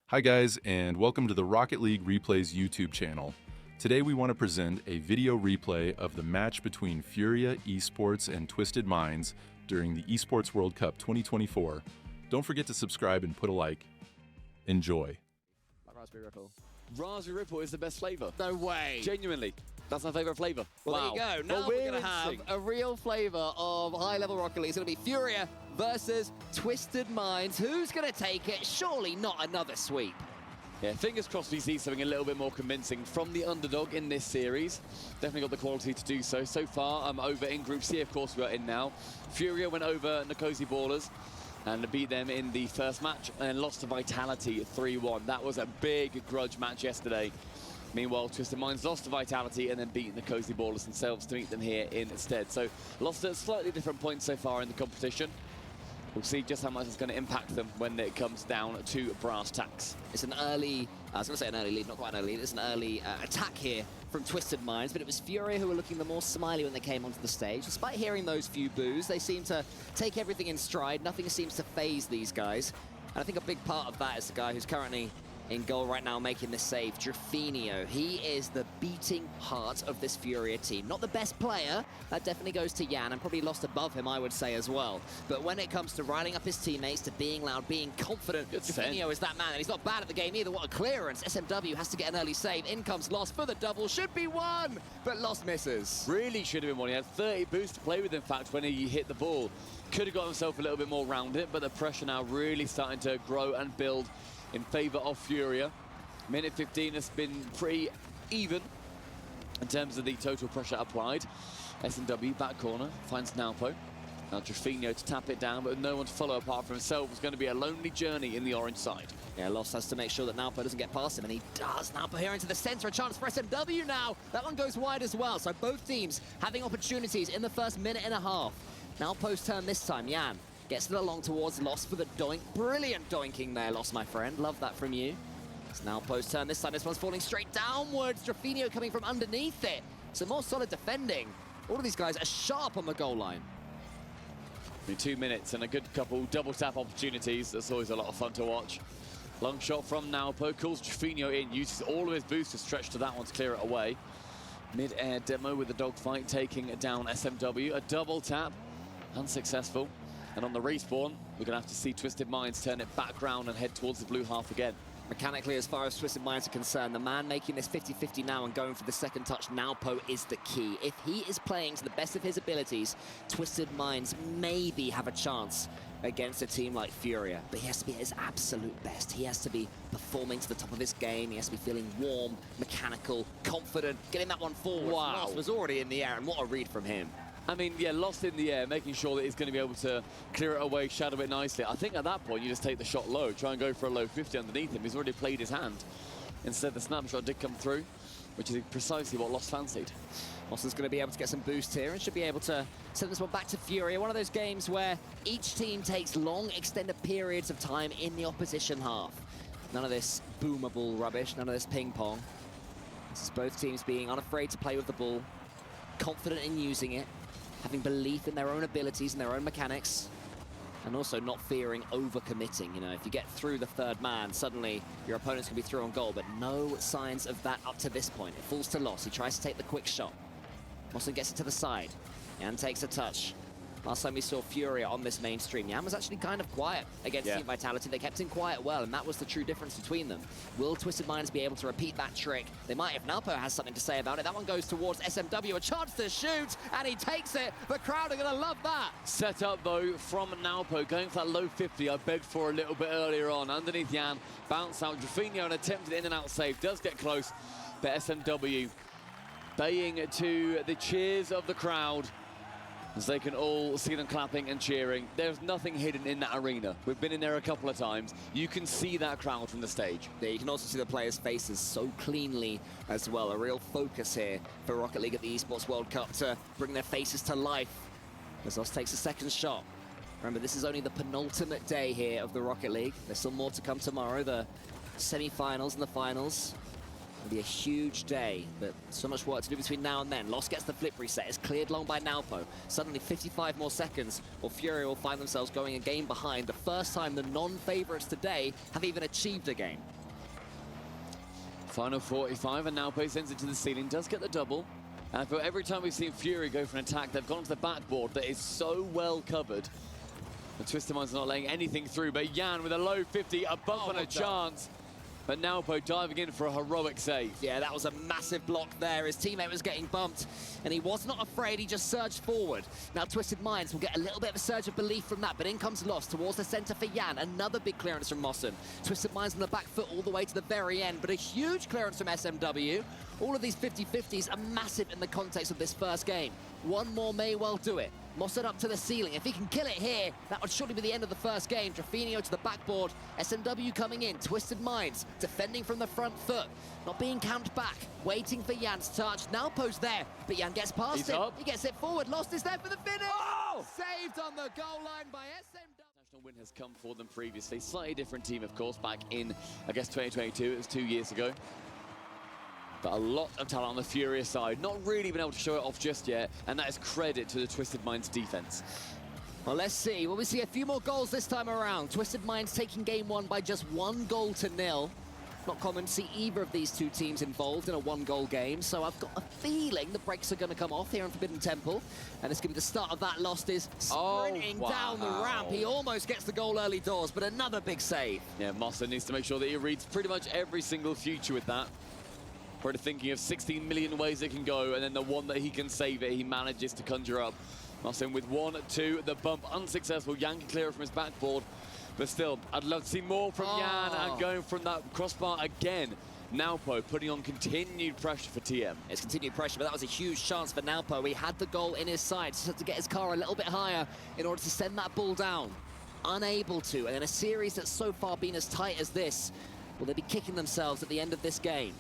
Hi guys, and welcome to the Rocket League Replays YouTube channel. Today we want to present a video replay of the match between FURIA Esports and Twisted Minds during the Esports World Cup 2024. Don't forget to subscribe and put a like. Enjoy. Raspberry Ripple. Raspberry Ripple is the best flavor. No way. Genuinely. That's my favorite flavor. Well, wow. there you go. Now we're going to have a real flavor of high-level Rocket League. It's going to be FURIA versus Twisted Minds. Who's going to take it? Surely not another sweep. Yeah, fingers crossed we see something a little bit more convincing from the underdog in this series. Definitely got the quality to do so. So far, I'm over in Group C, of course, we are in now. FURIA went over Nkosi Ballers and beat them in the first match and lost to Vitality 3-1. That was a big grudge match yesterday. Meanwhile, Twisted Minds lost to Vitality and then beat the Nkosi Ballers themselves to meet them here instead. So lost at slightly different points so far in the competition. We'll see just how much it's going to impact them when it comes down to brass tacks. It's an early, I was going to say an early lead, not quite an early lead. It's an early attack here from Twisted Minds, but it was FURIA who were looking the more smiley when they came onto the stage. Despite hearing those few boos, they seem to take everything in stride. Nothing seems to phase these guys. And I think a big part of that is the guy who's currently in goal right now making this save, Drafinio. He is the beating heart of this FURIA team. Not the best player, that definitely goes to Jan, and probably lost above him, I would say, as well. But when it comes to riling up his teammates, to being loud, being confident, Drafinio is that man, and he's not bad at the game either. What a clearance. SMW has to get an early save. In comes Lost for the double. Should be one, but Lost misses. Really should have been one. He had 30 boosts to play with, in fact, when he hit the ball. Could have got himself a little bit more round it, but the pressure now really starting to grow and build in favor of FURIA. Minute 15 has been pretty even in terms of the total pressure applied. SMW back corner finds Naupo. Now Drafinio to tap it down, but with no one to follow apart from himself. It's going to be a lonely journey in the orange side. Yeah, Lost has to make sure that Naupo doesn't get past him, and he does. Naupo here into the center, a chance for SMW now. That one goes wide as well, so both teams having opportunities in the first minute and a half. Naupo's turn this time, Jan gets it along towards Lost for the doink. Brilliant doinking there, Lost, my friend. Love that from you. It's now Post turn this time. This one's falling straight downwards. Drafinio coming from underneath it. Some more solid defending. All of these guys are sharp on the goal line. 2 minutes and a good couple double tap opportunities. That's always a lot of fun to watch. Long shot from Naupo. Calls Drafinio in. Uses all of his boost to stretch to that one to clear it away. Mid-air demo with the dogfight taking down SMW. A double tap. Unsuccessful. And on the respawn, we're going to have to see Twisted Minds turn it back round and head towards the blue half again. Mechanically, as far as Twisted Minds are concerned, the man making this 50-50 now and going for the second touch, Naupo, is the key. If he is playing to the best of his abilities, Twisted Minds maybe have a chance against a team like FURIA, but he has to be at his absolute best. He has to be performing to the top of his game. He has to be feeling warm, mechanical, confident, getting that one forward. Wow. Lost was already in the air, and what a read from him. I mean, yeah, Lost in the air, making sure that he's going to be able to clear it away, shadow it nicely. I think at that point, you just take the shot low, try and go for a low 50 underneath him. He's already played his hand. Instead, the snapshot did come through, which is precisely what Lost fancied. Lost is going to be able to get some boost here and should be able to send this one back to FURIA. One of those games where each team takes long, extended periods of time in the opposition half. None of this boomable rubbish, none of this ping pong. This is both teams being unafraid to play with the ball, confident in using it, having belief in their own abilities and their own mechanics, and also not fearing overcommitting. You know, if you get through the third man, suddenly your opponent's going to be through on goal, but no signs of that up to this point. It falls to Lost. He tries to take the quick shot. Mawson gets it to the side. Jan takes a touch. Last time we saw FURIA on this mainstream, Jan was actually kind of quiet against Team Vitality. They kept him quiet well, and that was the true difference between them. Will Twisted Minds be able to repeat that trick? They might if Naupo has something to say about it. That one goes towards SMW, a chance to shoot, and he takes it. The crowd are going to love that. Set up, though, from Naupo, going for that low 50 I begged for a little bit earlier on. Underneath Jan, bounce out. Drafinio, an attempted in and out save, does get close, but SMW baying to the cheers of the crowd, as they can all see them clapping and cheering. There's nothing hidden in that arena. We've been in there a couple of times. You can see that crowd from the stage. Yeah, you can also see the players' faces so cleanly as well. A real focus here for Rocket League at the Esports World Cup to bring their faces to life. As Lost takes a second shot. Remember, this is only the penultimate day here of the Rocket League. There's still more to come tomorrow, the semi-finals and the finals. It'll be a huge day, but so much work to do between now and then. Lost gets the flip reset. It's cleared long by Naupo. Suddenly 55 more seconds, or FURIA will find themselves going a game behind. The first time the non-favorites today have even achieved a game. Final 45, and Nkosi sends it to the ceiling, does get the double. And for every time we've seen FURIA go for an attack, they've gone to the backboard that is so well covered. The Twisted Minds not letting anything through, but Jan with a low 50, a bump and a chance. But Nkosi diving in for a heroic save. Yeah, that was a massive block there. His teammate was getting bumped, and he was not afraid. He just surged forward. Now, Twisted Minds will get a little bit of a surge of belief from that, but in comes Lost towards the center for Jan. Another big clearance from Mossen. Twisted Minds on the back foot all the way to the very end, but a huge clearance from SMW. All of these 50-50s are massive in the context of this first game. One more may well do it. Mossen up to the ceiling. If he can kill it here, that would surely be the end of the first game. Drafinio to the backboard. SMW coming in. Twisted Minds defending from the front foot. Not being camped back. Waiting for Jan's touch. Now post there, but Jan gets past him. He gets it forward. Lost is there for the finish. Oh! Saved on the goal line by SMW. National win has come for them previously. Slightly different team, of course, back in, I guess, 2022. It was 2 years ago. But a lot of talent on the FURIA side. Not really been able to show it off just yet, and that is credit to the Twisted Minds defense. Well, let's see. Will we see a few more goals this time around? Twisted Minds taking game one by just 1-0. Not common to see either of these two teams involved in a 1-goal game, so I've got a feeling the brakes are going to come off here in Forbidden Temple, and it's going to be the start of that. Lost is sprinting down the ramp. He almost gets the goal early doors, but another big save. Yeah, Mossen needs to make sure that he reads pretty much every single future with that. Probably thinking of 16 million ways it can go, and then the one that he can save it, he manages to conjure up. Mossen with 1-2, the bump unsuccessful. Jan can clear it from his backboard, but still, I'd love to see more from Jan, and going from that crossbar again. Nkosi putting on continued pressure for TM. It's continued pressure, but that was a huge chance for Nkosi. He had the goal in his sights, just had to get his car a little bit higher in order to send that ball down. Unable to, and in a series that's so far been as tight as this, will they be kicking themselves at the end of this game?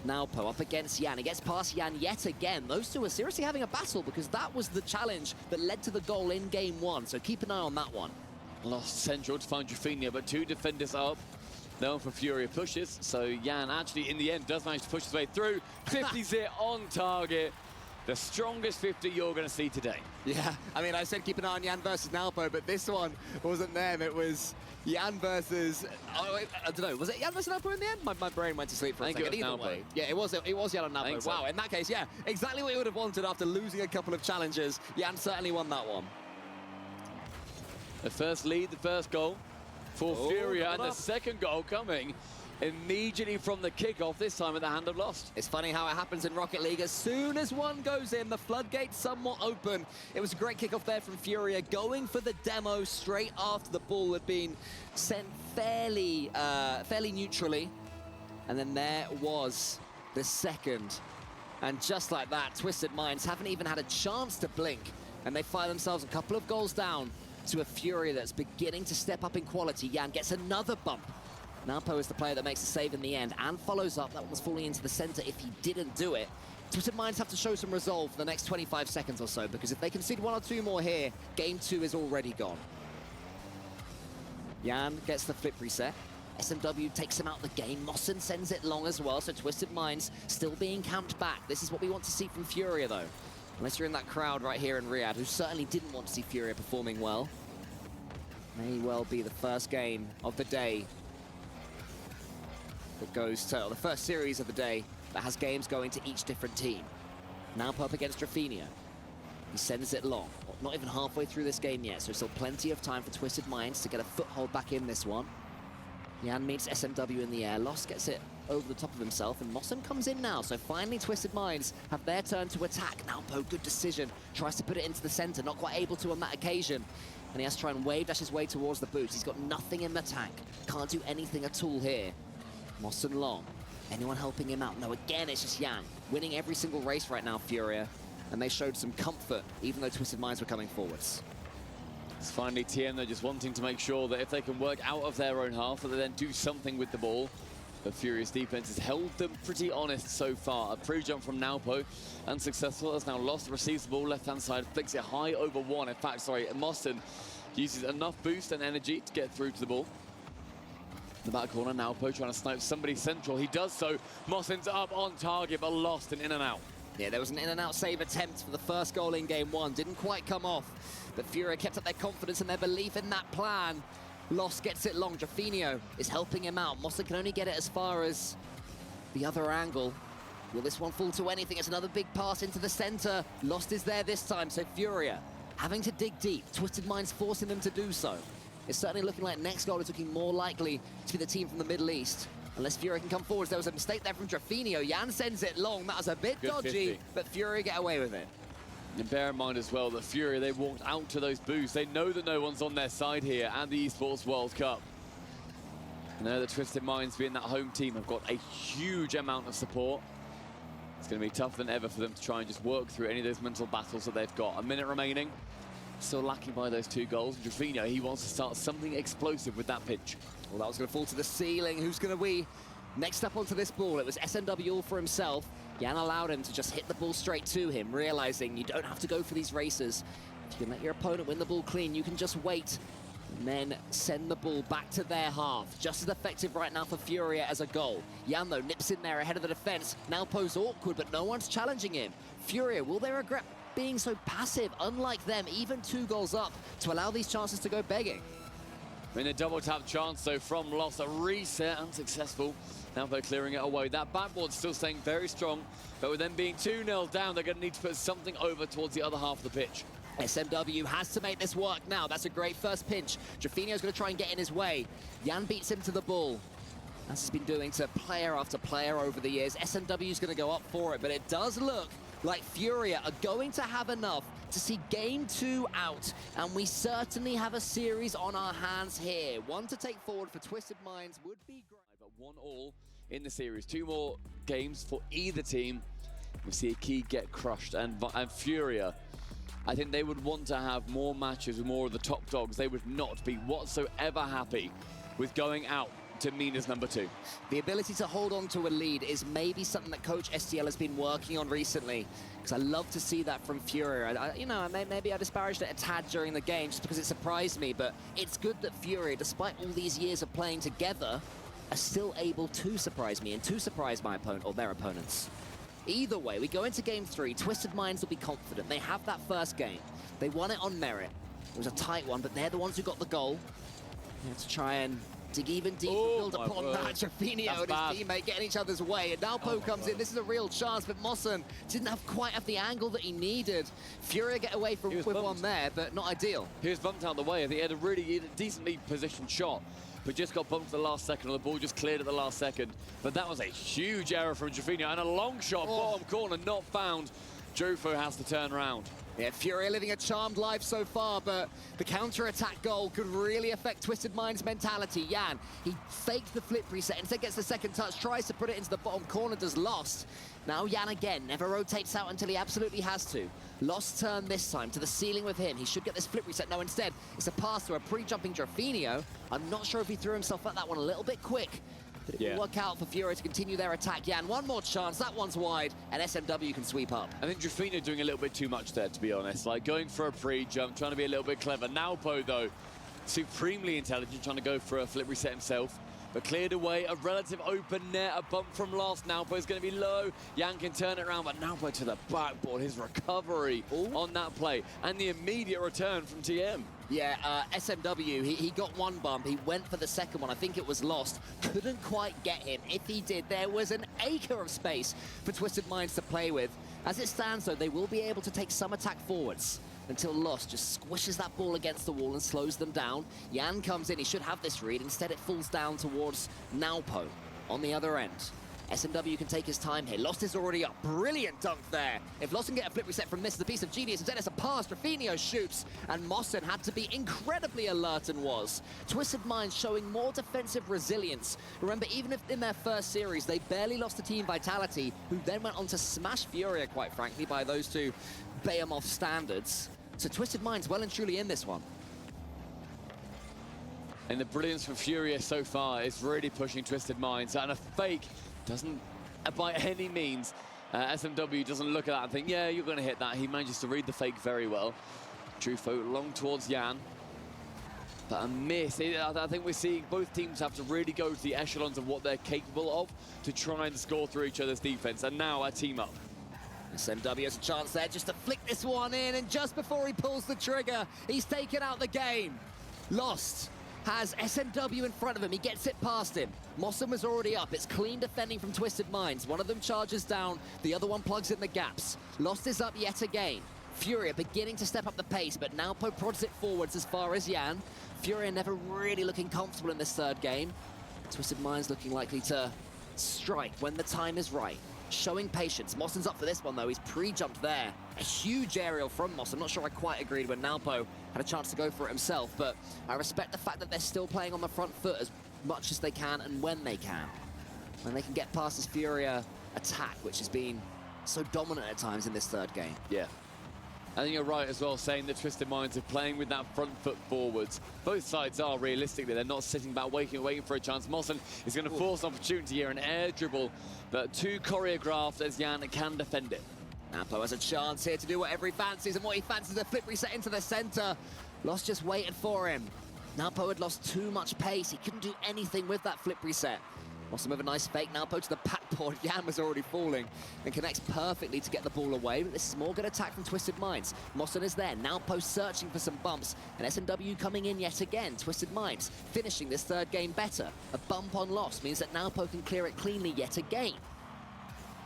Nkosi up against Jan. He gets past Jan yet again. Those two are seriously having a battle because that was the challenge that led to the goal in game one. So keep an eye on that one. Lost central to find Drafinio, but two defenders up. No one for FURIA pushes. So Jan actually, in the end, does manage to push his way through. 50's it on target. The strongest 50 you're going to see today. Yeah, I mean, I said keep an eye on Jan versus Nkosi, but this one wasn't them. It was Jan versus, I don't know, was it Jan versus Nkosi in the end? My brain went to sleep for a second. Either way. Yeah, it was Jan and Nkosi. Wow, in that case, yeah, exactly what you would have wanted after losing a couple of challenges. Jan certainly won that one. The first lead, the first goal for FURIA, and the second goal coming immediately from the kickoff, this time at the hand of Lost. It's funny how it happens in Rocket League. As soon as one goes in, the floodgates somewhat open. It was a great kickoff there from FURIA, going for the demo straight after the ball had been sent fairly neutrally. And then there was the second. And just like that, Twisted Minds haven't even had a chance to blink. And they find themselves a couple of goals down to a FURIA that's beginning to step up in quality. Jan gets another bump. Nkosi is the player that makes the save in the end and follows up. That one's falling into the center if he didn't do it. Twisted Minds have to show some resolve for the next 25 seconds or so, because if they concede one or two more here, game two is already gone. Jan gets the flip reset. SMW takes him out of the game. Mossen sends it long as well, so Twisted Minds still being camped back. This is what we want to see from FURIA, though. Unless you're in that crowd right here in Riyadh, who certainly didn't want to see FURIA performing well. May well be the first game of the day that goes to, or the first series of the day that has games going to each different team. Nkosi up against Drafinio. He sends it long. Not even halfway through this game yet, so still plenty of time for Twisted Minds to get a foothold back in this one. Jan meets SMW in the air. Lost gets it over the top of himself, and Mossen comes in now. So finally, Twisted Minds have their turn to attack. Nkosi, good decision. Tries to put it into the center, not quite able to on that occasion. And he has to try and wave dash his way towards the boost. He's got nothing in the tank. Can't do anything at all here. Mossen long. Anyone helping him out? No, again, it's just Jan. Winning every single race right now, FURIA. And they showed some comfort, even though Twisted Minds were coming forwards. It's finally TM, they're just wanting to make sure that if they can work out of their own half, that they then do something with the ball. But FURIA's defense has held them pretty honest so far. A pre-jump from Nkosi, unsuccessful, has now Lost, receives the ball left-hand side, flicks it high over one. In fact, sorry, Mossen uses enough boost and energy to get through to the ball. The back corner, Nkosi trying to snipe somebody central. He does so. Mossen's up on target, but Lost and in and out. Yeah, there was an in-and-out save attempt for the first goal in game one. Didn't quite come off, but FURIA kept up their confidence and their belief in that plan. Lost gets it long. Drafinio is helping him out. Mossen can only get it as far as the other angle. Will this one fall to anything? It's another big pass into the center. Lost is there this time, so FURIA having to dig deep. Twisted Minds forcing them to do so. It's certainly looking like next goal is looking more likely to be the team from the Middle East. Unless FURIA can come forward. There was a mistake there from Drafinio. Jan sends it long. That was a bit dodgy, but FURIA get away with it. And bear in mind as well that FURIA, they walked out to those booths. They know that no one's on their side here at the Esports World Cup. I know the Twisted Minds, being that home team, have got a huge amount of support. It's going to be tougher than ever for them to try and just work through any of those mental battles that they've got. A minute remaining. Still lacking by those 2 goals. Drafinio, he wants to start something explosive with that pitch. Well, that was going to fall to the ceiling. Who's going to be next up onto this ball? It was SMW all for himself. Jan allowed him to just hit the ball straight to him, realizing you don't have to go for these races. If you can let your opponent win the ball clean, you can just wait and then send the ball back to their half. Just as effective right now for FURIA as a goal. Jan, though, nips in there ahead of the defense. Now Poe's awkward, but no one's challenging him. FURIA, will they regret being so passive? Unlike them, even 2 goals up to allow these chances to go begging. In a double tap chance, though, from Lost, a reset, unsuccessful. Now they're clearing it away. That backboard's still staying very strong, but with them being 2-0 down, they're going to need to put something over towards the other half of the pitch. SMW has to make this work now. That's a great first pinch. Drafinio's going to try and get in his way. Jan beats him to the ball. As he's been doing to player after player over the years. SMW's going to go up for it, but it does look like FURIA are going to have enough to see game 2 out, and we certainly have a series on our hands here. One to take forward for Twisted Minds would be great. But 1-1 in the series. 2 more games for either team. We see a key get crushed, and FURIA, I think they would want to have more matches with more of the top dogs. They would not be whatsoever happy with going out to Mina's number 2. The ability to hold on to a lead is maybe something that Coach STL has been working on recently, because I love to see that from FURIA. Maybe I disparaged it a tad during the game just because it surprised me, but it's good that FURIA, despite all these years of playing together, are still able to surprise me and to surprise my opponent or their opponents. Either way, we go into game 3. Twisted Minds will be confident. They have that first game. They won it on merit. It was a tight one, but they're the ones who got the goal. They have to try and dig even deeper, build upon that. Drafinio and his teammate getting each other's way. And now Poe comes in. This is a real chance, but Mossen didn't quite have the angle that he needed. FURIA get away with one there, but not ideal. He was bumped out of the way. I think he had a really decently positioned shot, but just got bumped at the last second, or the ball just cleared at the last second. But that was a huge error from Drafinio, and a long shot, bottom corner, not found. Jofo has to turn around. Yeah, FURIA living a charmed life so far, but the counter-attack goal could really affect Twisted Minds' mentality. Jan, he faked the flip reset, instead gets the second touch, tries to put it into the bottom corner, does Lost. Now Jan again, never rotates out until he absolutely has to. Lost turn this time to the ceiling with him. He should get this flip reset. No, instead, it's a pass to a pre-jumping Drafinio. I'm not sure if he threw himself at that one a little bit quick, but it will work out for FURIA to continue their attack. Jan, one more chance, that one's wide, and SMW can sweep up. I think Drafinio doing a little bit too much there, to be honest. Like, going for a pre-jump, trying to be a little bit clever. Now Poe, though, supremely intelligent, trying to go for a flip reset himself, but cleared away. A relative open net, a bump from Lost. Naupo's going to be low. Jan can turn it around, but Naupo to the backboard. His recovery on that play, and the immediate return from TM. Yeah, SMW, he got one bump. He went for the second one. I think it was Lost. Couldn't quite get him. If he did, there was an acre of space for Twisted Minds to play with. As it stands, though, they will be able to take some attack forwards until Lost just squishes that ball against the wall and slows them down. Jan comes in. He should have this read. Instead, it falls down towards Naupo on the other end. SMW can take his time here. Lost is already up. Brilliant dunk there. If Lost can get a flip reset from this, it's a piece of genius. Instead, it's a pass. Drafinio shoots, and Mossen had to be incredibly alert and was. Twisted Minds showing more defensive resilience. Remember, even if in their first series, they barely lost to Team Vitality, who then went on to smash FURIA, quite frankly, by those two Behemoth standards. So Twisted Minds well and truly in this one. And the brilliance from FURIA so far is really pushing Twisted Minds, and a fake doesn't, by any means, SMW doesn't look at that and think, yeah, you're going to hit that. He manages to read the fake very well. Trufo long towards Jan, but a miss. I think we're seeing both teams have to really go to the echelons of what they're capable of to try and score through each other's defense, and now a team up. SMW has a chance there just to flick this one in, and just before he pulls the trigger, he's taken out the game. Lost has SMW in front of him. He gets it past him. Mossen was already up. It's clean defending from Twisted Minds. One of them charges down. The other one plugs in the gaps. Lost is up yet again. FURIA beginning to step up the pace, but now Po prods it forwards as far as Jan. FURIA never really looking comfortable in this third game. Twisted Minds looking likely to strike when the time is right. Showing patience. Mossen's up for this one, though. He's pre-jumped there. A huge aerial from Moss. I'm not sure I quite agreed when Nalpo had a chance to go for it himself, but I respect the fact that they're still playing on the front foot as much as they can and when they can. When they can get past this FURIA attack, which has been so dominant at times in this third game. Yeah. I think you're right as well, saying that Twisted Minds are playing with that front foot forwards. Both sides are, realistically. They're not sitting back, waiting for a chance. Mossen is going to force an opportunity here, an air dribble, but too choreographed as Jan can defend it. Napo has a chance here to do whatever he fancies, and what he fancies is a flip reset into the center. Lost just waited for him. Napo had lost too much pace. He couldn't do anything with that flip reset. Mossen with a nice fake. Napo to the backboard. Jan was already falling and connects perfectly to get the ball away. But this is more good attack from Twisted Minds. Mossen is there. Napo searching for some bumps. And SMW coming in yet again. Twisted Minds finishing this third game better. A bump on loss means that Napo can clear it cleanly yet again.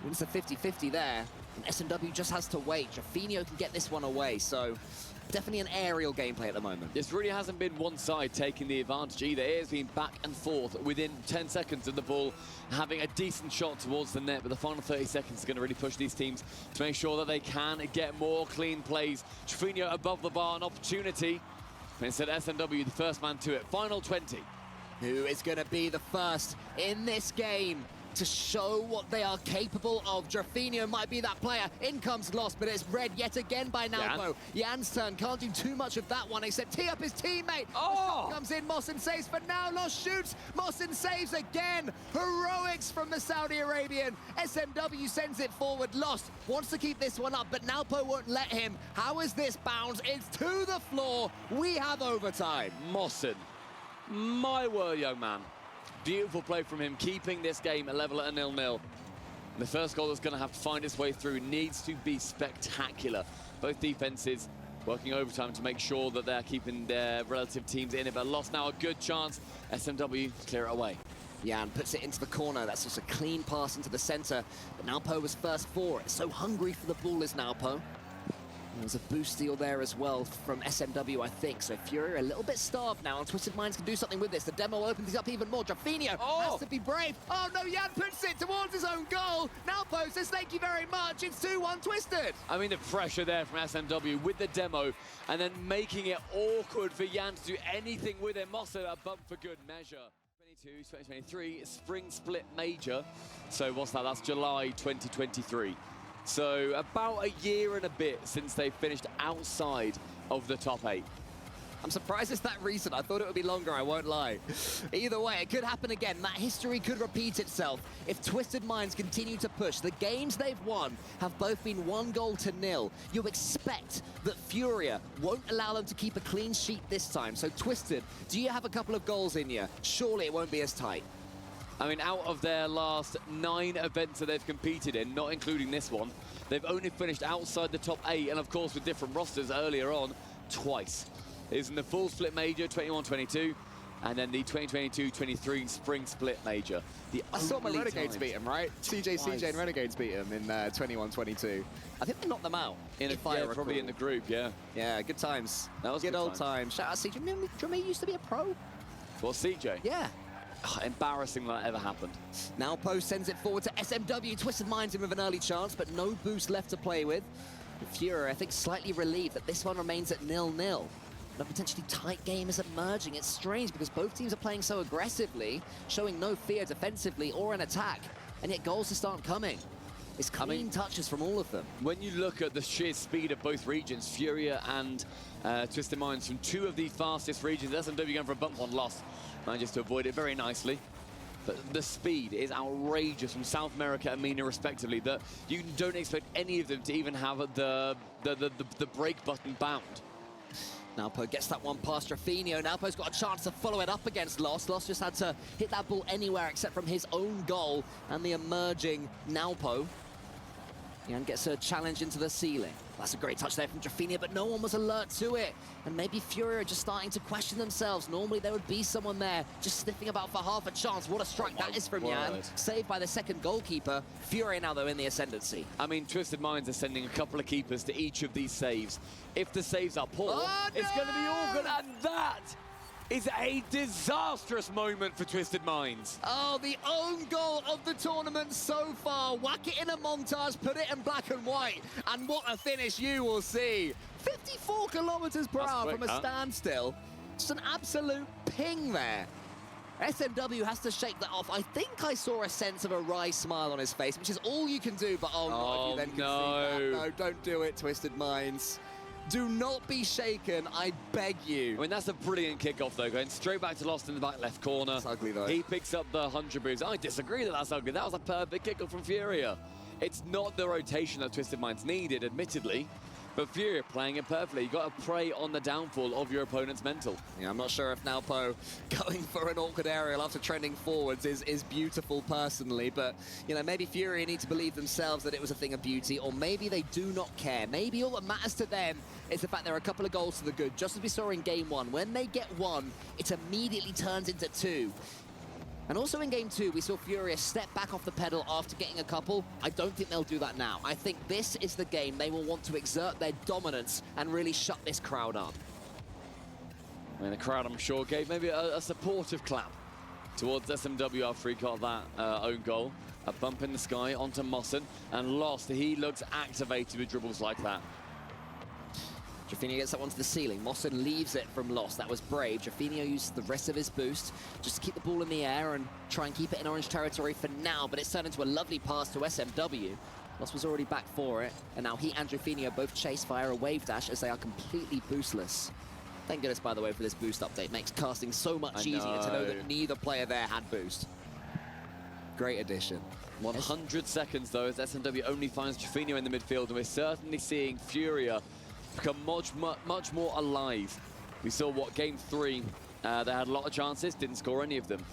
Wins the 50-50 there. And SMW just has to wait. Jaffinho can get this one away. So definitely an aerial gameplay at the moment. This really hasn't been one side taking the advantage either. It has been back and forth within 10 seconds of the ball, having a decent shot towards the net, but the final 30 seconds is going to really push these teams to make sure that they can get more clean plays. Jaffinho above the bar, an opportunity. But instead, SMW, the first man to it. Final 20. Who is going to be the first in this game to show what they are capable of? Jaffinho might be that player. In comes Lost, but it's read yet again by Nalpo. Jan's turn, can't do too much of that one except tee up his teammate. Oh! Comes in, Mossen saves for now. Lost shoots, Mossen saves again. Heroics from the Saudi Arabian. SMW sends it forward. Lost wants to keep this one up, but Nalpo won't let him. How is this bounce? It's to the floor. We have overtime. Mossen, my word, young man. Beautiful play from him, keeping this game level at a 0-0. The first goal that's going to have to find its way through needs to be spectacular. Both defenses working overtime to make sure that they're keeping their relative teams in it, but Lost now a good chance. SMW clear it away. Jan puts it into the corner. That's just a clean pass into the center. But Nalpo was first for it. So hungry for the ball is Nalpo. There's a boost steal there as well from SMW, I think. So FURIA a little bit starved now, and Twisted Minds can do something with this. The demo opens it up even more. Jaffinho has to be brave. Oh no, Jan puts it towards his own goal. Nalpo says thank you very much. It's 2-1 Twisted. I mean, the pressure there from SMW with the demo, and then making it awkward for Jan to do anything with it. Mossen, a bump for good measure. 2023 spring split major. So what's that? That's July 2023. So about a year and a bit since they finished outside of the top 8. I'm surprised it's that recent. I thought it would be longer, I won't lie. Either way, it could happen again. That history could repeat itself if Twisted Minds continue to push. The games they've won have both been 1-0. You expect that FURIA won't allow them to keep a clean sheet this time. So Twisted, do you have a couple of goals in you? Surely it won't be as tight. I mean, out of their last 9 events that they've competed in, not including this one, they've only finished outside the top 8, and of course with different rosters earlier on, twice. It was in the full split major, 21-22, and then the 2022-23 spring split major. I saw my Renegades beat him, right? CJ and Renegades beat him in 21-22. I think they knocked them out. Probably in the group, yeah. Yeah, good times. That was good old times. Shout out CJ. Do you remember he used to be a pro? Well, CJ? Yeah. Oh, embarrassing that ever happened. Now Post sends it forward to SMW. Twisted Minds him with an early chance, but no boost left to play with. FURIA, I think, slightly relieved that this one remains at 0-0. A potentially tight game is emerging. It's strange because both teams are playing so aggressively, showing no fear defensively or in attack, and yet goals just aren't coming. It's clean touches from all of them. When you look at the sheer speed of both regions, FURIA and Twisted Minds from 2 of the fastest regions, SMW going for a bump on Lost. Manages to avoid it very nicely. But the speed is outrageous from South America and MENA respectively, that you don't expect any of them to even have the break button bound. Nalpo gets that one past Jaffinho. Nalpo's got a chance to follow it up against Lost. Lost just had to hit that ball anywhere except from his own goal and the emerging Nalpo. Yan gets a challenge into the ceiling. That's a great touch there from Drafinia, but no one was alert to it. And maybe FURIA are just starting to question themselves. Normally there would be someone there just sniffing about for half a chance. What a strike that is from Yan. Saved by the second goalkeeper. FURIA now, though, in the ascendancy. I mean, Twisted Minds are sending a couple of keepers to each of these saves. If the saves are poor, it's going to be awkward, and that is a disastrous moment for Twisted Minds. Oh, the own goal of the tournament so far. Whack it in a montage, put it in black and white, and what a finish you will see. 54 kilometers per hour from a standstill. Just an absolute ping there. SMW has to shake that off. I think I saw a sense of a wry smile on his face, which is all you can do, but oh, not if you then concede that. No, don't do it, Twisted Minds. Do not be shaken, I beg you. I mean, that's a brilliant kickoff, though, going straight back to Lost in the back left corner. That's ugly, though. He picks up the 100 moves. I disagree that that's ugly. That was a perfect kickoff from FURIA. It's not the rotation that Twisted Minds needed, admittedly, but FURIA playing it perfectly. You've got to prey on the downfall of your opponent's mental. Yeah, I'm not sure if Nalpo going for an awkward aerial after trending forwards is beautiful personally, but, you know, maybe FURIA need to believe themselves that it was a thing of beauty, or maybe they do not care. Maybe all that matters to them is the fact there are a couple of goals to the good, just as we saw in Game 1. When they get one, it immediately turns into two. And also in Game 2, we saw FURIA step back off the pedal after getting a couple. I don't think they'll do that now. I think this is the game they will want to exert their dominance and really shut this crowd up. I mean, the crowd, I'm sure, gave maybe a supportive clap towards SMW after he got that own goal. A bump in the sky onto Mossen, and Lost. He looks activated with dribbles like that. Drafinia gets that one to the ceiling. Mossen leaves it from Lost. That was brave. Drafinia used the rest of his boost just to keep the ball in the air and try and keep it in orange territory for now, but it's turned into a lovely pass to SMW. Lost was already back for it, and now he and Drafinia both chase via a wave dash as they are completely boostless. Thank goodness, by the way, for this boost update. Makes casting so much easier to know that neither player there had boost. Great addition. 100 seconds, though, as SMW only finds Drafinia in the midfield, and we're certainly seeing FURIA become much more alive. We saw Game 3, they had a lot of chances, didn't score any of them.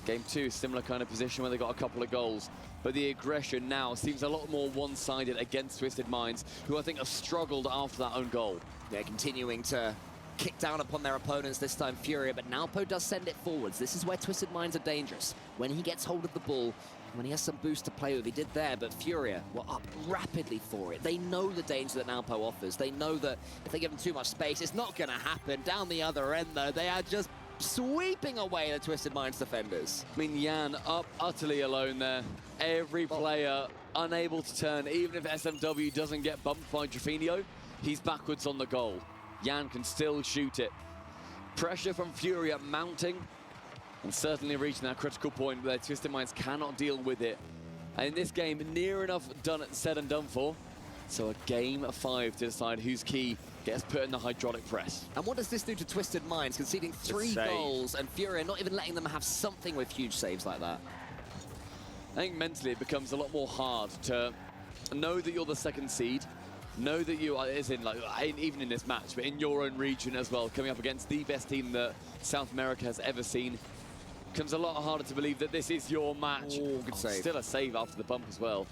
Game 2, similar kind of position where they got a couple of goals. But the aggression now seems a lot more one-sided against Twisted Minds, who I think have struggled after that own goal. They're continuing to kick down upon their opponents, this time FURIA, but Nalpo does send it forwards. This is where Twisted Minds are dangerous. When he gets hold of the ball, when he has some boost to play with, he did there, but FURIA were up rapidly for it. They know the danger that Nalpo offers. They know that if they give him too much space, it's not going to happen. Down the other end, though, they are just sweeping away the Twisted Minds defenders. I mean, Yan up utterly alone there. Every player unable to turn. Even if SMW doesn't get bumped by Drafinia, he's backwards on the goal. Yan can still shoot it. Pressure from FURIA mounting, and certainly reaching that critical point where Twisted Minds cannot deal with it. And in this game, near enough said and done for. So a game 5 to decide whose key gets put in the hydraulic press. And what does this do to Twisted Minds, conceding 3 goals and FURIA not even letting them have something with huge saves like that? I think mentally it becomes a lot more hard to know that you're the second seed, know that you are, even in this match, but in your own region as well, coming up against the best team that South America has ever seen. Becomes a lot harder to believe that this is your match. Oh, good save. Still a save after the bump as well.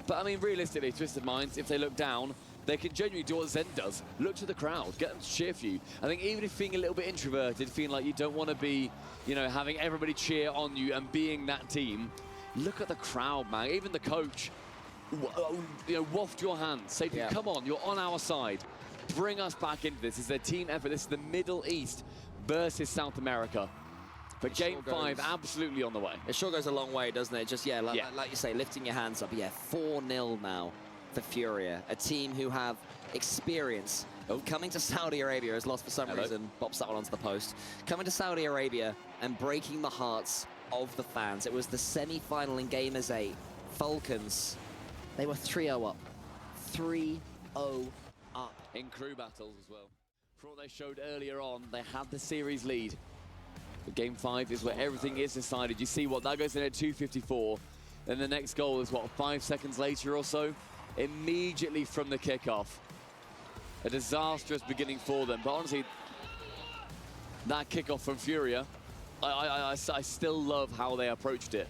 But I mean, realistically, Twisted Minds, if they look down, they can genuinely do what Zen does. Look to the crowd, get them to cheer for you. I think even if being a little bit introverted, feeling like you don't want to be, you know, having everybody cheer on you and being that team, look at the crowd, man. Even the coach, you know, waft your hands, say to them, come on, you're on our side. Bring us back into this. This is a team effort. This is the Middle East versus South America. But Game 5, absolutely on the way. It sure goes a long way, doesn't it? Just, like you say, lifting your hands up. Yeah, 4-0 now for FURIA, a team who have experience. Coming to Saudi Arabia has lost for some reason. Bops that one onto the post. Coming to Saudi Arabia and breaking the hearts of the fans. It was the semi-final in Gamers 8. Falcons, they were 3-0 up. 3-0 up. In crew battles as well. For what they showed earlier on, they had the series lead. But Game 5 is where everything is decided. You see what, that goes in at 2:54. Then the next goal is, what, 5 seconds later or so? Immediately from the kickoff. A disastrous beginning for them. But honestly, that kickoff from FURIA, I still love how they approached it.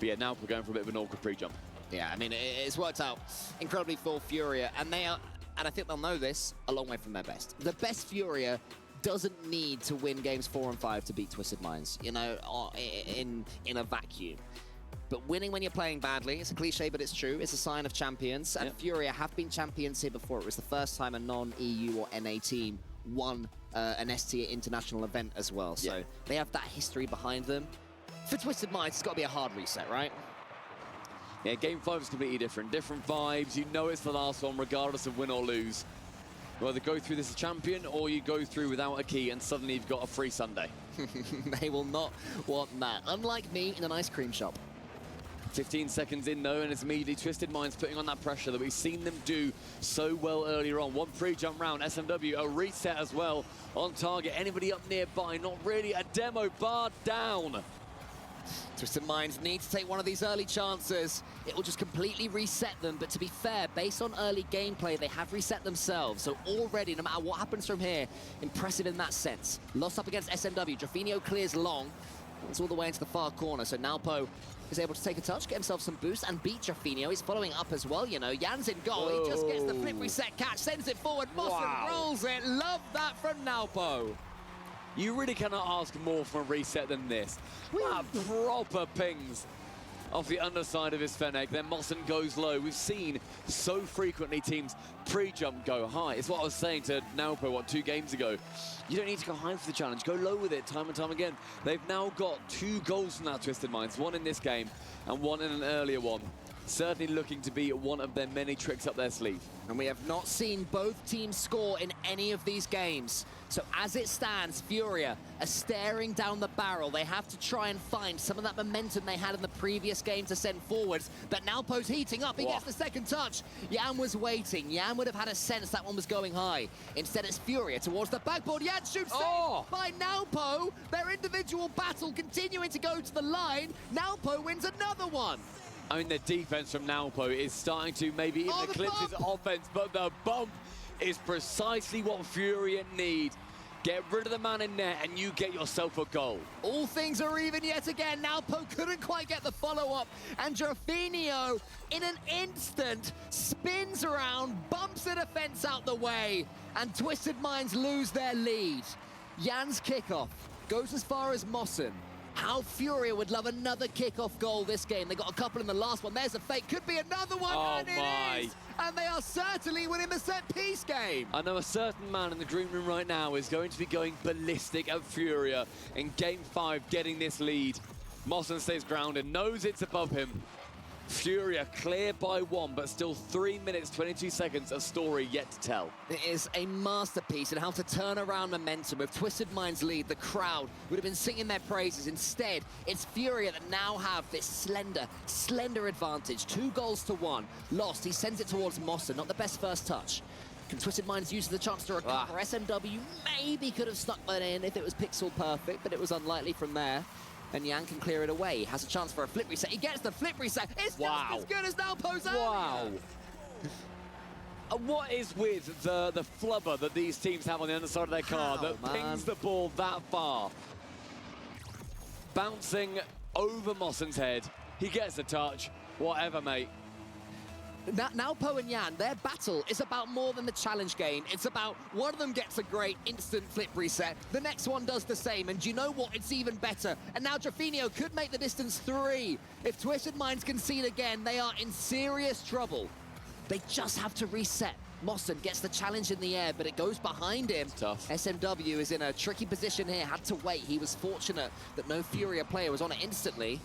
But yeah, now we're going for a bit of an awkward pre-jump. Yeah, I mean, it's worked out incredibly for FURIA, and they are, and I think they'll know this, a long way from their best. The best FURIA doesn't need to win games 4 and 5 to beat Twisted Minds, you know, in a vacuum. But winning when you're playing badly, it's a cliche, but it's true. It's a sign of champions. And FURIA have been champions here before. It was the first time a non-EU or NA team won an ST international event as well. So they have that history behind them. For Twisted Minds, it's got to be a hard reset, right? Yeah, Game 5 is completely different. Different vibes. You know it's the last one, regardless of win or lose. You either go through this as champion, or you go through without a key, and suddenly you've got a free Sunday. They will not want that. Unlike me in an ice cream shop. 15 seconds in, though, and it's immediately Twisted Minds putting on that pressure that we've seen them do so well earlier on. One pre-jump round, SMW, a reset as well on target. Anybody up nearby? Not really. A demo bar down. Twisted Minds need to take one of these early chances. It will just completely reset them, but to be fair, based on early gameplay, they have reset themselves. So already, no matter what happens from here, impressive in that sense. Lost up against SMW. Drafinio clears long. It's all the way into the far corner, so now Poe is able to take a touch, get himself some boost, and beat Drafinio. He's following up as well, you know. Jan's in goal. He just gets the flip reset catch, sends it forward. Mossen rolls it. Love that from Nalpo. You really cannot ask more from a reset than this. Proper pings off the underside of his Fennec. Then Mossen goes low. We've seen so frequently teams pre-jump go high. It's what I was saying to Nalpo, 2 games ago. You don't need to go high for the challenge. Go low with it time and time again. They've now got 2 goals from that Twisted Minds, one in this game and one in an earlier one. Certainly looking to be one of their many tricks up their sleeve. And we have not seen both teams score in any of these games. So as it stands, FURIA are staring down the barrel. They have to try and find some of that momentum they had in the previous game to send forwards. But now Poe's heating up. He gets the second touch. Jan was waiting. Jan would have had a sense that one was going high. Instead, it's FURIA towards the backboard. Jan shoots by Nalpo. Their individual battle continuing to go to the line. Nalpo wins another one. I mean, the defense from Nalpo is starting to maybe even eclipse his offense, but the bump is precisely what FURIA need. Get rid of the man in net and you get yourself a goal. All things are even yet again. Nalpo couldn't quite get the follow-up, and Drafinio, in an instant, spins around, bumps the defense out the way, and Twisted Minds lose their lead. Jan's kickoff goes as far as Mossen. How FURIA would love another kickoff goal this game. They got a couple in the last one. There's a fake. Could be another one. And it is. And they are certainly winning the set-piece game. I know a certain man in the green room right now is going to be going ballistic at FURIA in Game 5, getting this lead. Mossen stays grounded, knows it's above him. FURIA clear by 1, but still 3 minutes, 22 seconds of story yet to tell. It is a masterpiece in how to turn around momentum. With Twisted Minds lead, the crowd would have been singing their praises. Instead, it's FURIA that now have this slender advantage. 2 goals to 1. Lost, he sends it towards Mossen, not the best first touch. Can Twisted Minds use the chance to recover? SMW maybe could have snuck that in if it was pixel perfect, but it was unlikely from there. And Jan can clear it away. He has a chance for a flip reset. He gets the flip reset. It's just as good as Nalpo's earlier. What is with the flubber that these teams have on the underside of their car that pings the ball that far? Bouncing over Mossen's head. He gets a touch. Whatever, mate. Now Poe and Jan, their battle is about more than the challenge game. It's about one of them gets a great instant flip reset, the next one does the same, and you know what? It's even better. And now Drafinio could make the distance 3. If Twisted Minds concede again, they are in serious trouble. They just have to reset. Mossen gets the challenge in the air, but it goes behind him. It's tough. SMW is in a tricky position here, had to wait. He was fortunate that no FURIA player was on it instantly.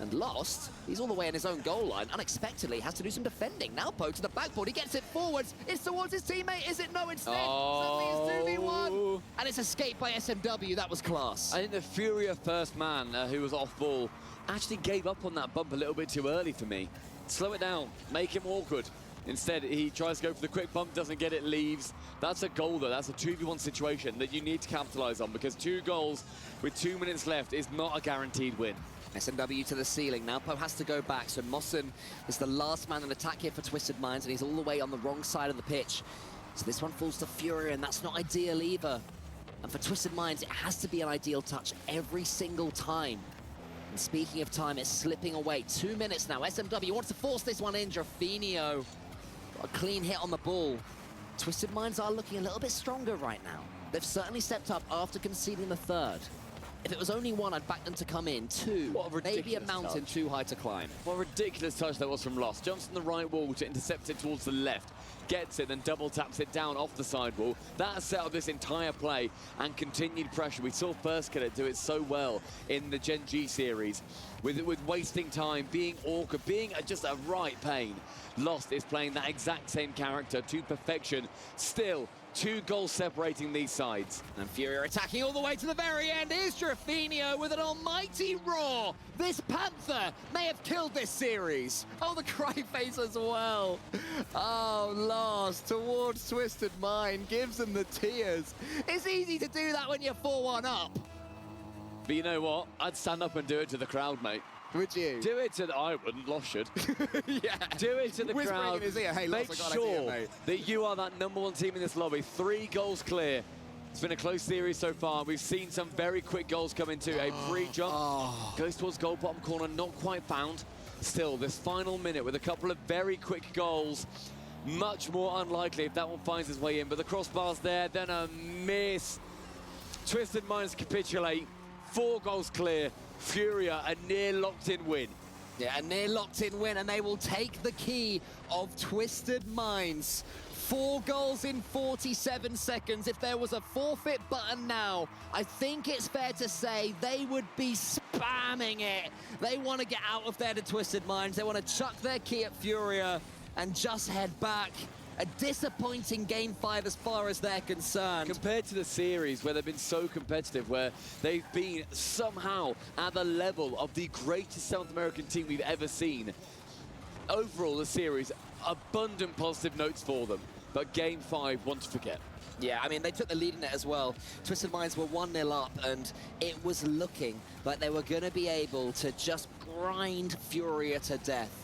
And Lost, he's all the way in his own goal line, unexpectedly has to do some defending. Nalpo to the backboard, he gets it forwards, it's towards his teammate, is it? No, instead, suddenly it's 2v1. And it's escaped by SMW, that was class. I think the FURIA first man, who was off ball, actually gave up on that bump a little bit too early for me. Slow it down, make him awkward. Instead, he tries to go for the quick bump, doesn't get it, leaves. That's a goal, though. That's a 2v1 situation that you need to capitalize on, because 2 goals with 2 minutes left is not a guaranteed win. SMW to the ceiling. Now Poe has to go back, so Mossen is the last man in attack here for Twisted Minds, and he's all the way on the wrong side of the pitch. So this one falls to FURIA, and that's not ideal either. And for Twisted Minds, it has to be an ideal touch every single time. And speaking of time, it's slipping away. 2 minutes now. SMW wants to force this one in. Drafinio got a clean hit on the ball. Twisted Minds are looking a little bit stronger right now. They've certainly stepped up after conceding the third. If it was only one, I'd back them to come in. Two, maybe a mountain too high to climb. What a ridiculous touch that was from Lost. Jumps on the right wall to intercept it towards the left. Gets it, then double taps it down off the sidewall. That has set up this entire play and continued pressure. We saw First Killer do it so well in the Gen.G series with wasting time, being awkward, being just a right pain. Lost is playing that exact same character to perfection. Still, 2 goals separating these sides. And FURIA attacking all the way to the very end. Here's Drafinio with an almighty roar. This Panther may have killed this series. Oh, the cry face as well. Oh, Lost towards Twisted Mind, gives them the tears. It's easy to do that when you're 4-1 up. But you know what? I'd stand up and do it to the crowd, mate. Would you? Do it to the... I wouldn't, Lost should. Yeah. Do it to the Whispering crowd. in his ear, hey, Lost, Make I got an idea, sure mate. that you are that #1 team in this lobby. 3 goals clear. It's been a close series so far. We've seen some very quick goals come into a pre-jump. Goes towards goal bottom corner, not quite found. Still, this final minute with a couple of very quick goals. Much more unlikely if that one finds its way in. But the crossbar's there, then a miss. Twisted Minds capitulate. 4 goals clear. FURIA, a near locked-in win. Yeah, a near locked-in win, and they will take the key of Twisted Minds. 4 goals in 47 seconds. If there was a forfeit button now, I think it's fair to say they would be spamming it. They want to get out of there to Twisted Minds. They want to chuck their key at FURIA and just head back. A disappointing Game 5 as far as they're concerned. Compared to the series where they've been so competitive, where they've been somehow at the level of the greatest South American team we've ever seen. Overall, the series, abundant positive notes for them. But Game 5, one to forget. Yeah, I mean, they took the lead in it as well. Twisted Minds were 1-0 up, and it was looking like they were going to be able to just grind FURIA to death.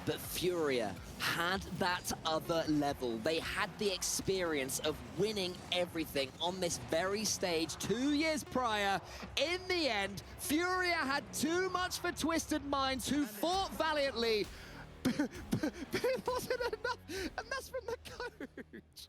But FURIA had that other level. They had the experience of winning everything on this very stage 2 years prior. In the end, FURIA had too much for Twisted Minds, who fought valiantly, but it wasn't enough, and that's from the coach.